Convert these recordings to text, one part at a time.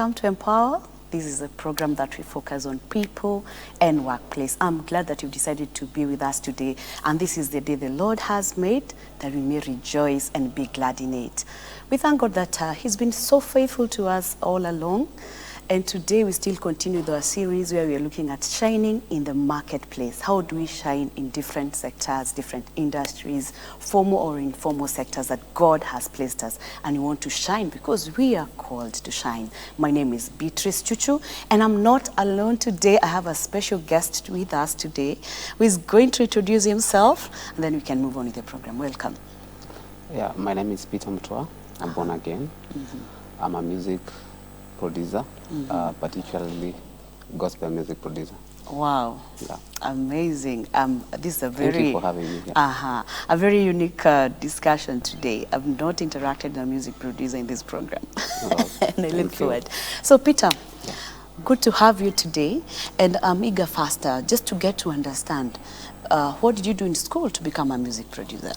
Welcome to Empower. This is a program that we focus on people and workplace. I'm glad that you've decided to be with us today. And this is the day the Lord has made, that we may rejoice and be glad in it. We thank God that He's been so faithful to us all along. And today we still continue with our series where we are looking at shining in the marketplace. How do we shine in different sectors, different industries, formal or informal sectors that God has placed us? And we want to shine because we are called to shine. My name is Beatrice Chuchu, and I'm not alone today. I have a special guest with us today who is going to introduce himself, and then we can move on with the program. Welcome. Yeah, my name is Peter Mtua. I'm born again. I'm a music producer, particularly gospel music producer. Wow. Yeah. Amazing. This is a Thank very you for having me. Yeah. a very unique discussion today. I've not interacted with a music producer in this program. Well, And I look thank you. forward. So Peter, good to have you today. And I'm eager faster just to get to understand what did you do in school to become a music producer?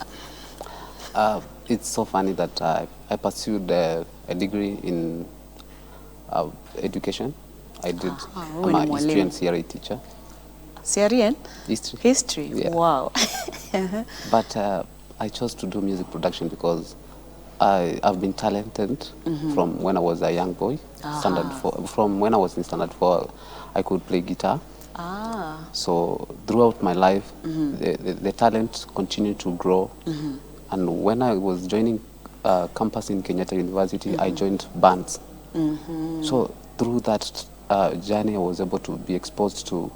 It's so funny that I pursued a degree in education. I did. I'm a history and CRE teacher. Syrian? History. History. Yeah. Wow. But I chose to do music production because I've been talented from when I was a young boy. Standard 4. From when I was in standard 4, I could play guitar. So throughout my life, the talent continued to grow. And when I was joining campus in Kenyatta University, I joined bands. So through that journey, I was able to be exposed to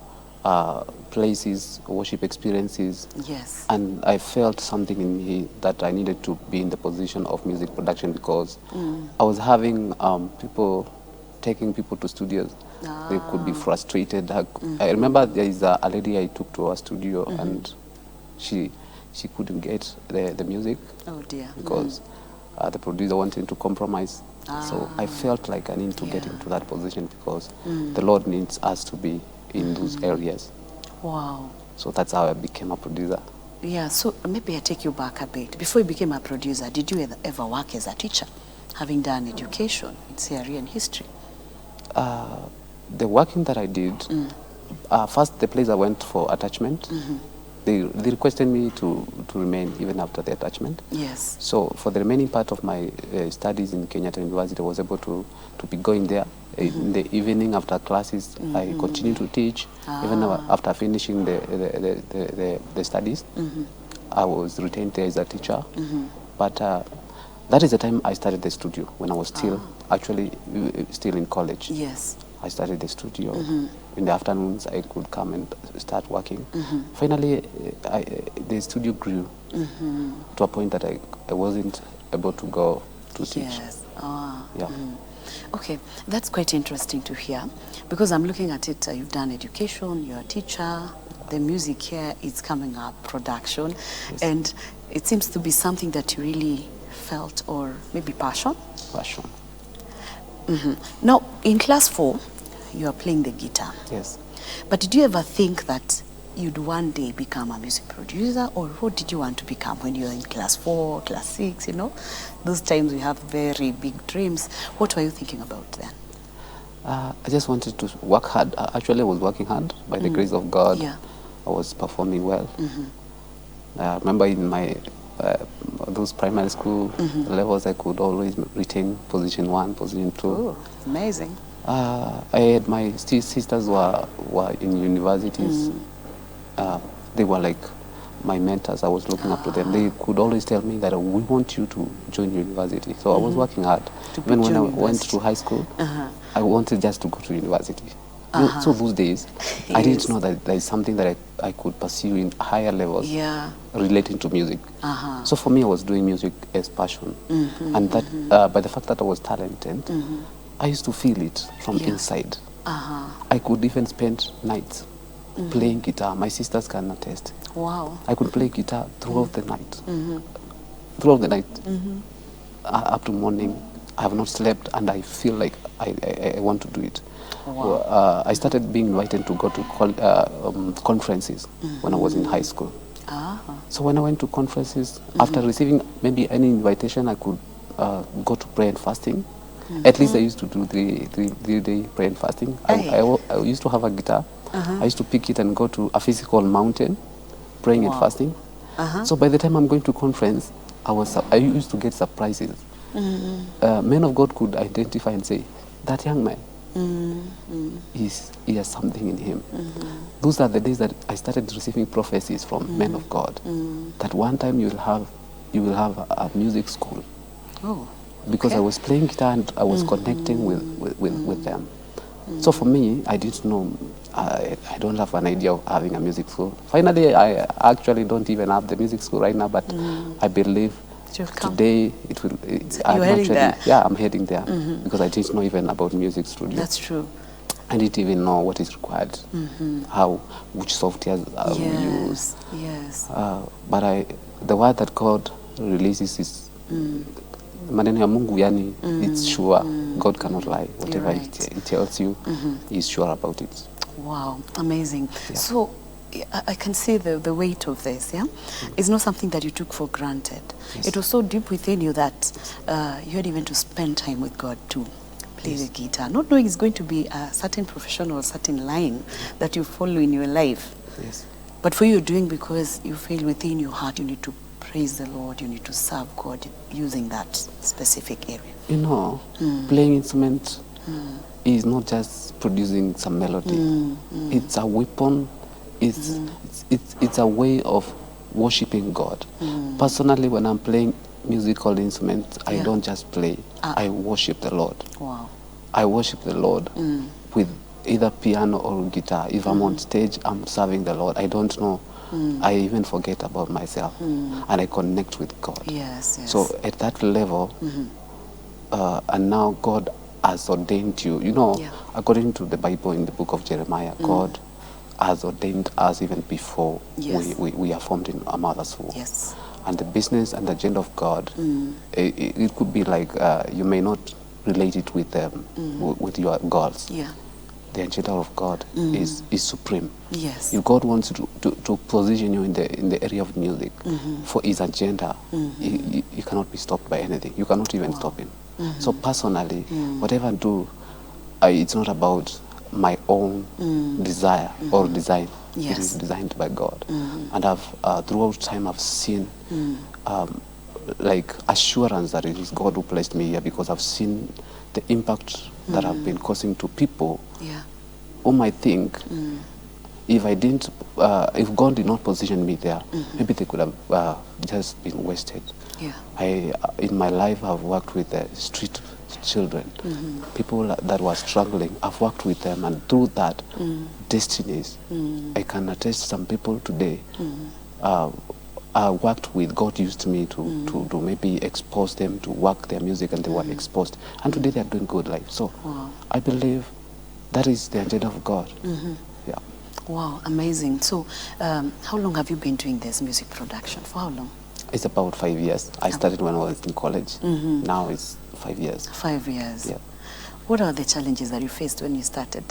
places, worship experiences. Yes. And I felt something in me that I needed to be in the position of music production because I was having people taking people to studios. They could be frustrated. I remember there is a lady I took to our studio and she couldn't get the music. Oh dear. Because the producer wanted to compromise. So I felt like I need to get into that position because the Lord needs us to be in those areas. Wow. So that's how I became a producer. Yeah, so maybe I take you back a bit. Before you became a producer, did you ever work as a teacher, having done education in Syrian history? The working that I did, first the place I went for attachment, they requested me to remain even after the attachment. Yes. So for the remaining part of my studies in Kenyatta University, I was able to be going there. In the evening after classes, I continued to teach. Even after finishing the studies, I was retained there as a teacher. But that is the time I started the studio, when I was still actually still in college. Yes. I started the studio. In the afternoons, I could come and start working. Finally, the studio grew to a point that I wasn't able to go to teach. Yes. Yeah. Okay, that's quite interesting to hear because I'm looking at it. You've done education, you're a teacher, the music here is coming up, production, and it seems to be something that you really felt or maybe passion? Passion. Now, in class 4, you are playing the guitar. Yes. But did you ever think that you'd one day become a music producer, or what did you want to become when you were in class 4, class 6, Those times we have very big dreams. What were you thinking about then? I just wanted to work hard. Actually, I was working hard by the grace of God. Yeah. I was performing well. I remember in my those primary school levels, I could always retain position 1, position 2. Oh, amazing. I had my sisters were in universities. They were like my mentors. I was looking up to them. They could always tell me that we want you to join university. So I was working hard. Even when I went to high school, I wanted just to go to university. So those days, I didn't know that there is something that I could pursue in higher levels relating to music. So for me, I was doing music as passion. And that by the fact that I was talented, I used to feel it from inside. I could even spend nights playing guitar. My sisters can attest. Wow. I could play guitar throughout the night. Throughout the night. Up to morning. I have not slept and I feel like I want to do it. Wow. I started being invited to go to conferences when I was in high school. So when I went to conferences, after receiving maybe any invitation, I could go to prayer and fasting. At least I used to do three-day prayer and fasting. Aye. I used to have a guitar. I used to pick it and go to a physical mountain, praying and Wow. fasting. So by the time I'm going to conference, I used to get surprises. Men of God could identify and say, that young man, he has something in him. Those are the days that I started receiving prophecies from men of God. That one time you will have a music school. Oh. Because Okay. I was playing guitar and I was connecting with them. So for me, I didn't know, I don't have an idea of having a music school. Finally, I actually don't even have the music school right now, but I believe It will come. today it will. I'm you're heading there. Yeah, I'm heading there because I didn't know even about music studio. That's true. I didn't even know what is required, which software we use. Yes. But the word that God releases is maneno ya Mungu, yani it's sure. God cannot lie. Whatever right. he tells you, he's sure about it. Wow, amazing. Yeah. So I can see the weight of this, yeah? It's not something that you took for granted. Yes. It was so deep within you that you had even to spend time with God to play the guitar, not knowing it's going to be a certain profession or a certain line that you follow in your life. Yes. But for you, you're doing because you feel within your heart you need to praise the Lord, you need to serve God using that specific area. You know, playing instrument is not just producing some melody. It's a weapon. It's a way of worshiping God. Personally, when I'm playing musical instruments, I don't just play. I worship the Lord. Wow. I worship the Lord with either piano or guitar. If I'm on stage, I'm serving the Lord. I don't know. I even forget about myself and I connect with God. Yes, yes. So at that level, and now God has ordained you. You know, according to the Bible in the book of Jeremiah, God has ordained us even before we are formed in our mother's womb. Yes. And the business and the agenda of God, it could be like you may not relate it with with your goals. Yeah. The agenda of God is supreme. Yes. If God wants to position you in the area of music for His agenda, you cannot be stopped by anything. You cannot even stop Him. So personally, whatever I do, it's not about my own desire or design. Yes. It is designed by God. And I've throughout time I've seen like assurance that it is God who placed me here, because I've seen the impact that I've been causing to people who might think if I didn't, if God did not position me there, maybe they could have just been wasted. Yeah. In my life, I've worked with street children, people that were struggling. I've worked with them, and through that, destinies, I can attest some people today. I worked with, God used me to maybe expose them to work their music, and they were exposed. And today they are doing good life. So I believe that is the agenda of God. Yeah. Wow, amazing. So how long have you been doing this music production? For how long? It's about 5 years. I started when I was in college. Now it's 5 years. 5 years. Yeah. What are the challenges that you faced when you started?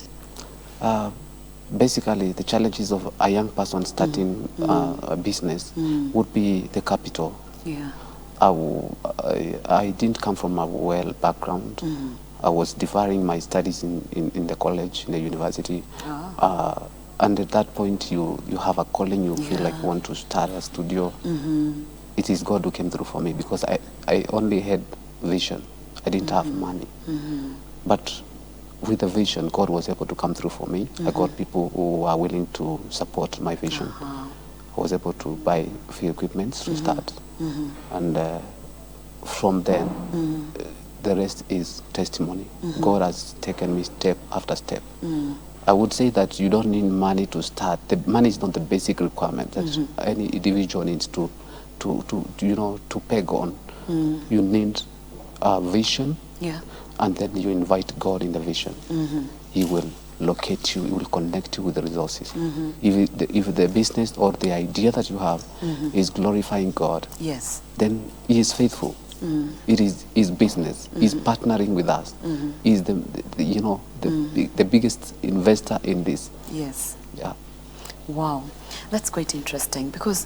Basically, the challenges of a young person starting a business would be the capital. Yeah. I didn't come from a well background. I was deferring my studies in the college, in the university. And at that point, you have a calling, you feel like you want to start a studio. It is God who came through for me, because I only had vision. I didn't have money. But with the vision, God was able to come through for me. I got people who are willing to support my vision. I was able to buy a few equipments to start. And from then, the rest is testimony. God has taken me step after step. I would say that you don't need money to start. The money is not the basic requirement that any individual needs to peg on. You need a vision, and then you invite God in the vision. He will locate you, he will connect you with the resources. If the business or the idea that you have is glorifying God, then He is faithful. It is His business. He's partnering with us. He's the biggest investor in this. Yes. Yeah. Wow, that's quite interesting, because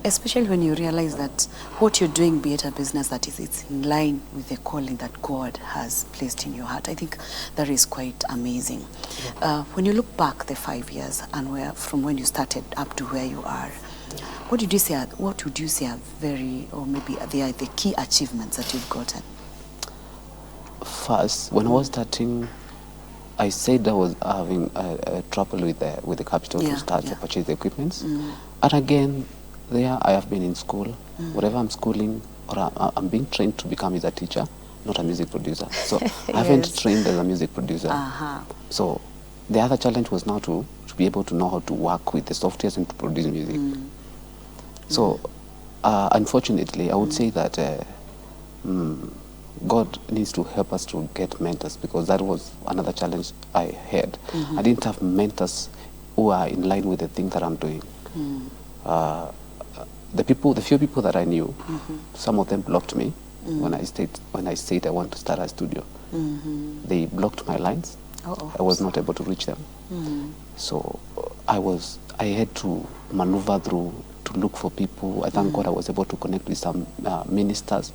Especially when you realize that what you're doing, be it a business that is, it's in line with the calling that God has placed in your heart. I think that is quite amazing. When you look back the 5 years and from when you started up to where you are, what would you say are very, or maybe they are the key achievements that you've gotten? First, when I was starting, I said I was having a trouble with the capital to start to purchase the equipments. And again, there I have been in school. Whatever I'm schooling, or I'm being trained to become as a teacher, not a music producer. So I haven't trained as a music producer. So the other challenge was now to be able to know how to work with the softwares and to produce music. So unfortunately, I would say that God needs to help us to get mentors, because that was another challenge I had. I didn't have mentors who are in line with the thing that I'm doing. The few people that I knew, some of them blocked me when I said I want to start a studio. They blocked my lines. I was not able to reach them. So I had to maneuver through to look for people. I thank God I was able to connect with some ministers.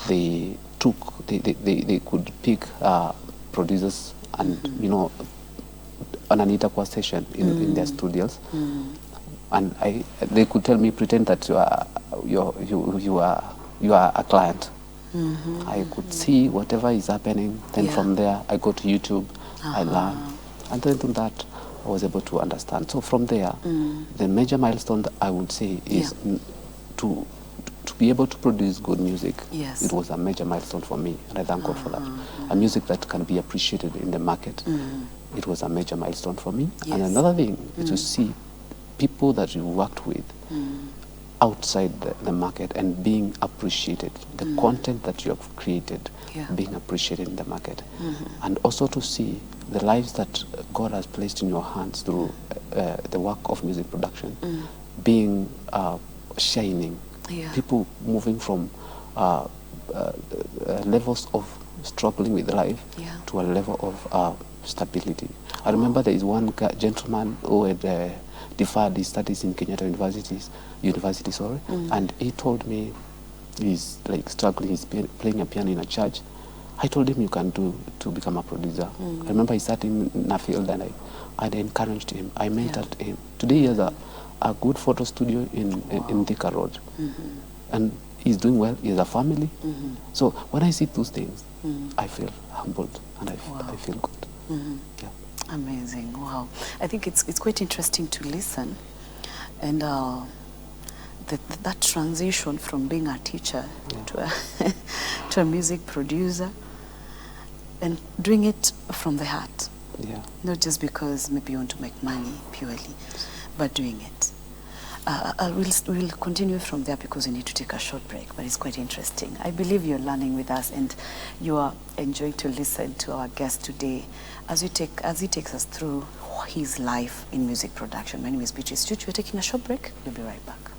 They could pick producers and on an intercourse session in their studios, and they could tell me, pretend that you are a client. I could see whatever is happening. Then from there, I go to YouTube, I learn, and then through that, I was able to understand. So from there, the major milestone that I would say is to be able to produce good music. It was a major milestone for me, and I thank God for that. A music that can be appreciated in the market. It was a major milestone for me. And another thing is to see people that you worked with outside the market and being appreciated. The content that you have created being appreciated in the market. And also to see the lives that God has placed in your hands through the work of music production being shining. People moving from levels of struggling with life to a level of stability. I remember there is one gentleman who had deferred his studies in Kenyatta University, and he told me he's like struggling, he's playing a piano in a church. I told him, you can do to become a producer. I remember he sat in a field, and I encouraged him. I mentored him. Today he has a good photo studio in Thika Road. And he's doing well, he has a family. So when I see those things, I feel humbled and I feel good. Amazing, wow. I think it's quite interesting to listen. And that transition from being a teacher to a music producer, and doing it from the heart. Not just because maybe you want to make money purely, but doing it. We'll continue from there because we need to take a short break, but it's quite interesting. I believe you're learning with us and you are enjoying to listen to our guest today as he takes us through his life in music production. My name is Beatrice Chuchu. We're taking a short break. We'll be right back.